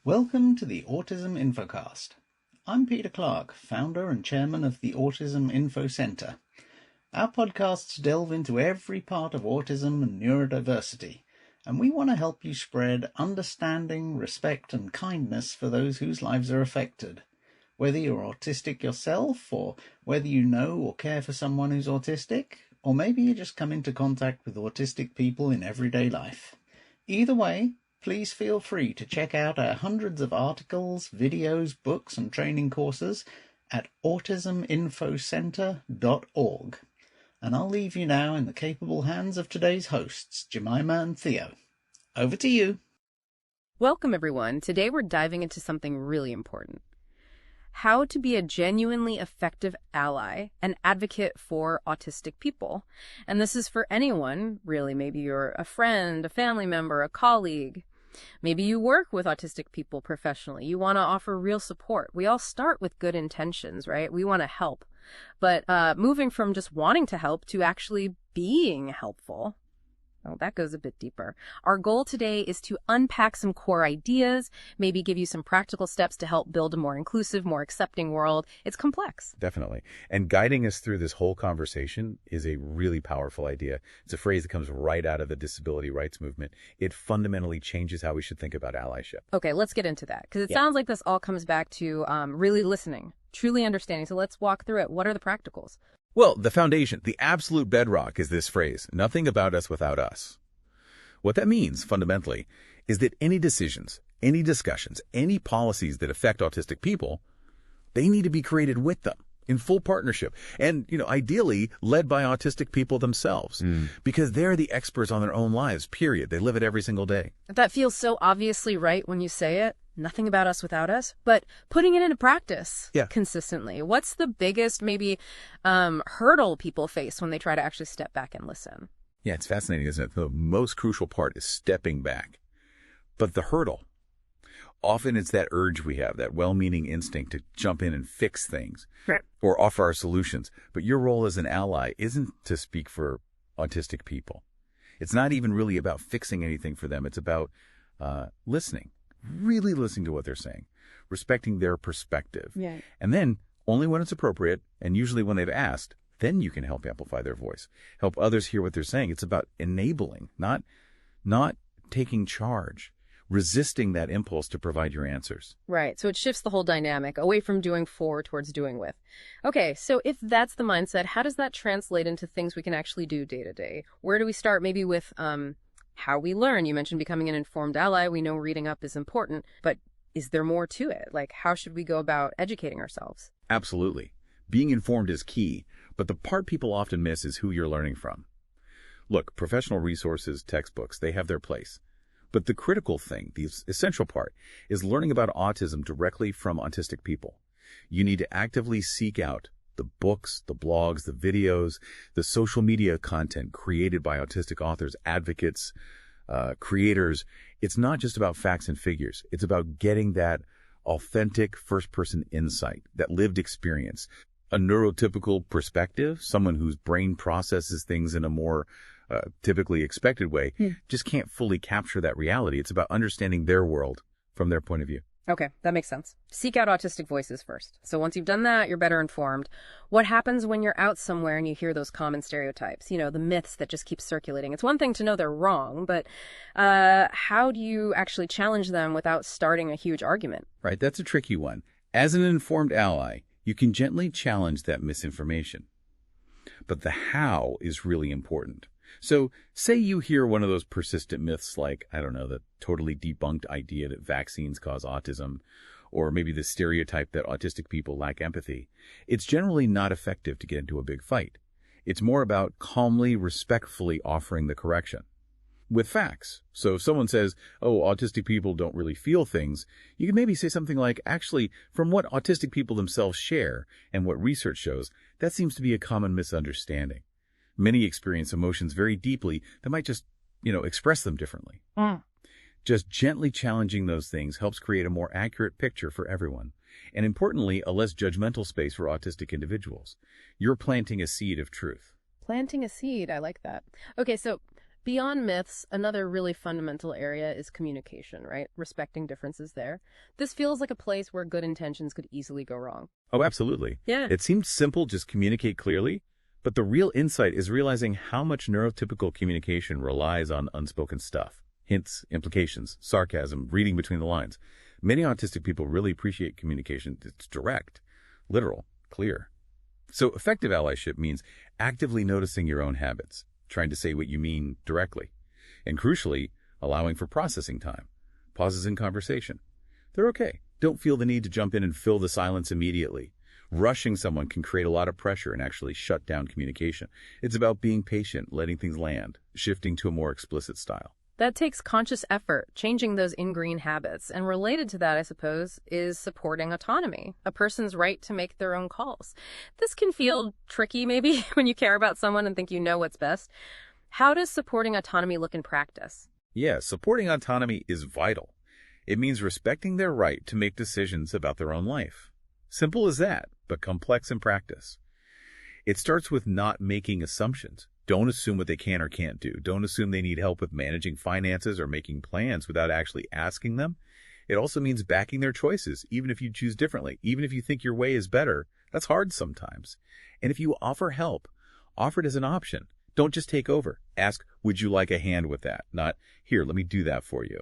Welcome to the Autism Infocast. I'm Peter Clark, founder and chairman of the Autism Info Center. Our podcasts delve into every part of autism and neurodiversity, and we want to help you spread understanding, respect, and kindness for those whose lives are affected. Whether you're autistic yourself, or whether you know or care for someone who's autistic, or maybe you just come into contact with autistic people in everyday life. Either way, please feel free to check out our hundreds of articles, videos, books, and training courses at autisminfocenter.org. And I'll leave you now in the capable hands of today's hosts, Jemima and Theo. Over to you. Welcome, everyone. Today we're diving into something really important. How to be a genuinely effective ally and advocate for autistic people. And this is for anyone, really. Maybe you're a friend, a family member, a colleague. Maybe you work with autistic people professionally. You want to offer real support. We all start with good intentions, right? We want to help. But moving from just wanting to help to actually being helpful, well, that goes a bit deeper. Our goal today is to unpack some core ideas, maybe give you some practical steps to help build a more inclusive, more accepting world. It's complex. Definitely. And guiding us through this whole conversation is a really powerful idea. It's a phrase that comes right out of the disability rights movement. It fundamentally changes how we should think about allyship. Okay, let's get into that, because it sounds like this all comes back to really listening, truly understanding. So let's walk through it. What are the practicals? Well, the foundation, the absolute bedrock is this phrase, nothing about us without us. What that means, fundamentally, is that any decisions, any discussions, any policies that affect autistic people, they need to be created with them in full partnership and, ideally led by autistic people themselves because they're the experts on their own lives, period. They live it every single day. That feels so obviously right when you say it. Nothing about us without us, but putting it into practice consistently. What's the biggest maybe hurdle people face when they try to actually step back and listen? Yeah, it's fascinating, isn't it? The most crucial part is stepping back. But the hurdle, often it's that urge we have, that well-meaning instinct to jump in and fix things or offer our solutions. But your role as an ally isn't to speak for autistic people. It's not even really about fixing anything for them. It's about listening. Really listening to what they're saying, respecting their perspective. Yeah. And then, only when it's appropriate, and usually when they've asked, then you can help amplify their voice, help others hear what they're saying. It's about enabling, not taking charge, resisting that impulse to provide your answers. Right. So it shifts the whole dynamic away from doing for towards doing with. Okay, so if that's the mindset, how does that translate into things we can actually do day to day? Where do we start? Maybe with how we learn. You mentioned becoming an informed ally. We know reading up is important, but is there more to it? Like, how should we go about educating ourselves? Absolutely. Being informed is key, but the part people often miss is who you're learning from. Look, professional resources, textbooks, they have their place. But the critical thing, the essential part, is learning about autism directly from autistic people. You need to actively seek out the books, the blogs, the videos, the social media content created by autistic authors, advocates, creators. It's not just about facts and figures. It's about getting that authentic first-person insight, that lived experience, a neurotypical perspective, someone whose brain processes things in a more typically expected way, just can't fully capture that reality. It's about understanding their world from their point of view. Okay, that makes sense. Seek out autistic voices first. So once you've done that, you're better informed. What happens when you're out somewhere and you hear those common stereotypes, the myths that just keep circulating? It's one thing to know they're wrong, but how do you actually challenge them without starting a huge argument? Right, that's a tricky one. As an informed ally, you can gently challenge that misinformation. But the how is really important. So say you hear one of those persistent myths like, the totally debunked idea that vaccines cause autism, or maybe the stereotype that autistic people lack empathy. It's generally not effective to get into a big fight. It's more about calmly, respectfully offering the correction with facts. So if someone says, autistic people don't really feel things, you can maybe say something like, actually, from what autistic people themselves share and what research shows, that seems to be a common misunderstanding. Many experience emotions very deeply that might just, express them differently. Just gently challenging those things helps create a more accurate picture for everyone. And importantly, a less judgmental space for autistic individuals. You're planting a seed of truth. Planting a seed. I like that. Okay, so Beyond myths, another really fundamental area is communication, right? Respecting differences there. This feels like a place where good intentions could easily go wrong. Oh, absolutely. Yeah. It seems simple, just communicate clearly, but the real insight is realizing how much neurotypical communication relies on unspoken stuff. Hints, implications, sarcasm, reading between the lines. Many autistic people really appreciate communication that's direct, literal, clear. So effective allyship means actively noticing your own habits, trying to say what you mean directly, and crucially, allowing for processing time, pauses in conversation. They're okay. Don't feel the need to jump in and fill the silence immediately. Rushing someone can create a lot of pressure and actually shut down communication. It's about being patient, letting things land, shifting to a more explicit style. That takes conscious effort, changing those ingrained habits. And related to that, I suppose, is supporting autonomy, a person's right to make their own calls. This can feel tricky, maybe, when you care about someone and think you know what's best. How does supporting autonomy look in practice? Yeah, supporting autonomy is vital. It means respecting their right to make decisions about their own life. Simple as that, but complex in practice. It starts with not making assumptions. Don't assume what they can or can't do. Don't assume they need help with managing finances or making plans without actually asking them. It also means backing their choices, even if you choose differently, even if you think your way is better. That's hard sometimes. And if you offer help, offer it as an option. Don't just take over. Ask, would you like a hand with that? Not, here, let me do that for you.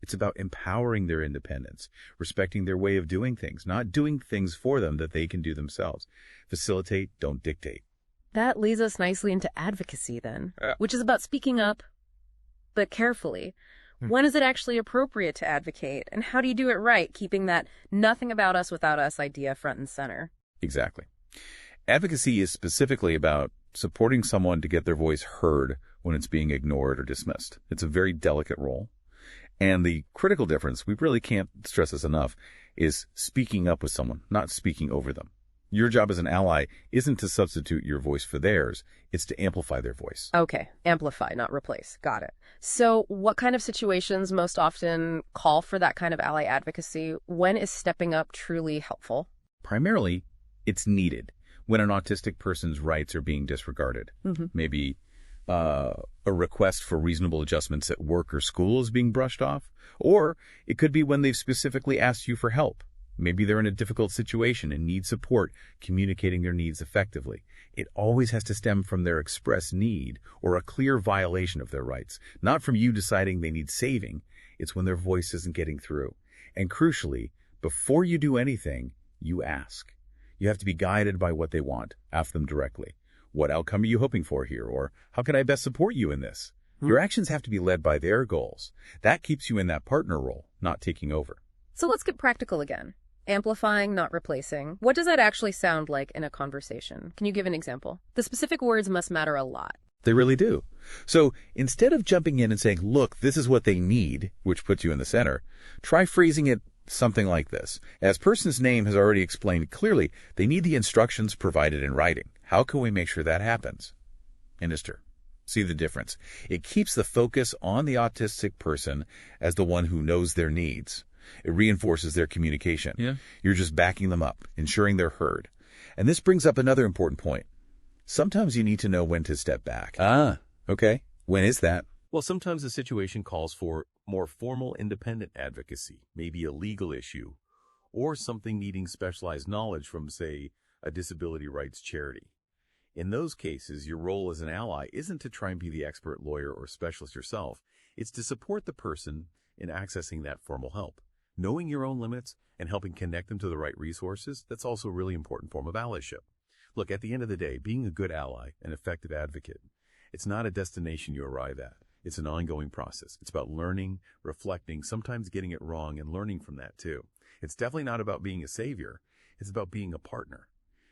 It's about empowering their independence, respecting their way of doing things, not doing things for them that they can do themselves. Facilitate, don't dictate. That leads us nicely into advocacy then, which is about speaking up, but carefully. When is it actually appropriate to advocate, and how do you do it right, keeping that nothing about us without us idea front and center? Exactly. Advocacy is specifically about supporting someone to get their voice heard when it's being ignored or dismissed. It's a very delicate role. And the critical difference, we really can't stress this enough, is speaking up with someone, not speaking over them. Your job as an ally isn't to substitute your voice for theirs. It's to amplify their voice. Okay, amplify, not replace. Got it. So what kind of situations most often call for that kind of ally advocacy? When is stepping up truly helpful? Primarily, it's needed when an autistic person's rights are being disregarded. Maybe a request for reasonable adjustments at work or school is being brushed off. Or it could be when they've specifically asked you for help. Maybe they're in a difficult situation and need support communicating their needs effectively. It always has to stem from their express need or a clear violation of their rights, not from you deciding they need saving. It's when their voice isn't getting through. And crucially, before you do anything, you ask. You have to be guided by what they want. Ask them directly. What outcome are you hoping for here? Or how can I best support you in this? Your actions have to be led by their goals. That keeps you in that partner role, not taking over. So let's get practical again. Amplifying, not replacing. What does that actually sound like in a conversation? Can you give an example? The specific words must matter a lot. They really do. So instead of jumping in and saying, look, this is what they need, which puts you in the center, try phrasing it something like this. As person's name has already explained clearly, they need the instructions provided in writing. How can we make sure that happens? Minister. See the difference. It keeps the focus on the autistic person as the one who knows their needs. It reinforces their communication. Yeah. You're just backing them up, ensuring they're heard. And this brings up another important point. Sometimes you need to know when to step back. Okay. When is that? Well, sometimes the situation calls for more formal independent advocacy, maybe a legal issue, or something needing specialized knowledge from, say, a disability rights charity. In those cases, your role as an ally isn't to try and be the expert lawyer or specialist yourself. It's to support the person in accessing that formal help. Knowing your own limits and helping connect them to the right resources, that's also a really important form of allyship. Look, at the end of the day, being a good ally, an effective advocate, it's not a destination you arrive at. It's an ongoing process. It's about learning, reflecting, sometimes getting it wrong, and learning from that too. It's definitely not about being a savior. It's about being a partner.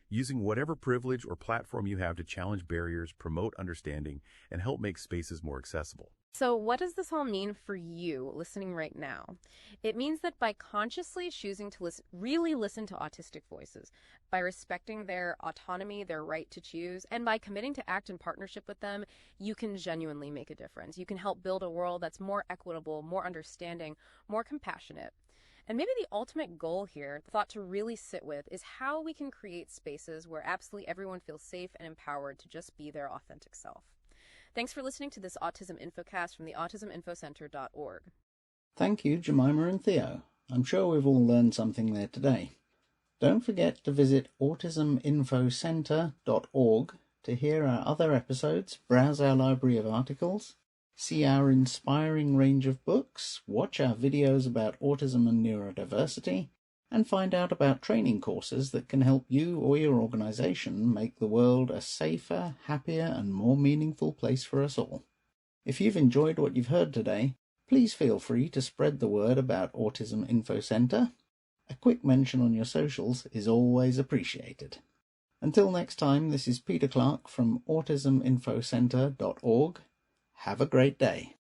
Using whatever privilege or platform you have to challenge barriers, promote understanding, and help make spaces more accessible. So what does this all mean for you listening right now? It means that by consciously choosing to really listen to autistic voices, by respecting their autonomy, their right to choose, and by committing to act in partnership with them, you can genuinely make a difference. You can help build a world that's more equitable, more understanding, more compassionate. And maybe the ultimate goal here, the thought to really sit with, is how we can create spaces where absolutely everyone feels safe and empowered to just be their authentic self. Thanks for listening to this Autism Infocast from the autisminfocenter.org. Thank you, Jemima and Theo. I'm sure we've all learned something there today. Don't forget to visit autisminfocenter.org to hear our other episodes, browse our library of articles, see our inspiring range of books, watch our videos about autism and neurodiversity, and find out about training courses that can help you or your organization make the world a safer, happier, and more meaningful place for us all. If you've enjoyed what you've heard today, please feel free to spread the word about Autism Info Center. A quick mention on your socials is always appreciated. Until next time, this is Peter Clark from autisminfocenter.org. Have a great day.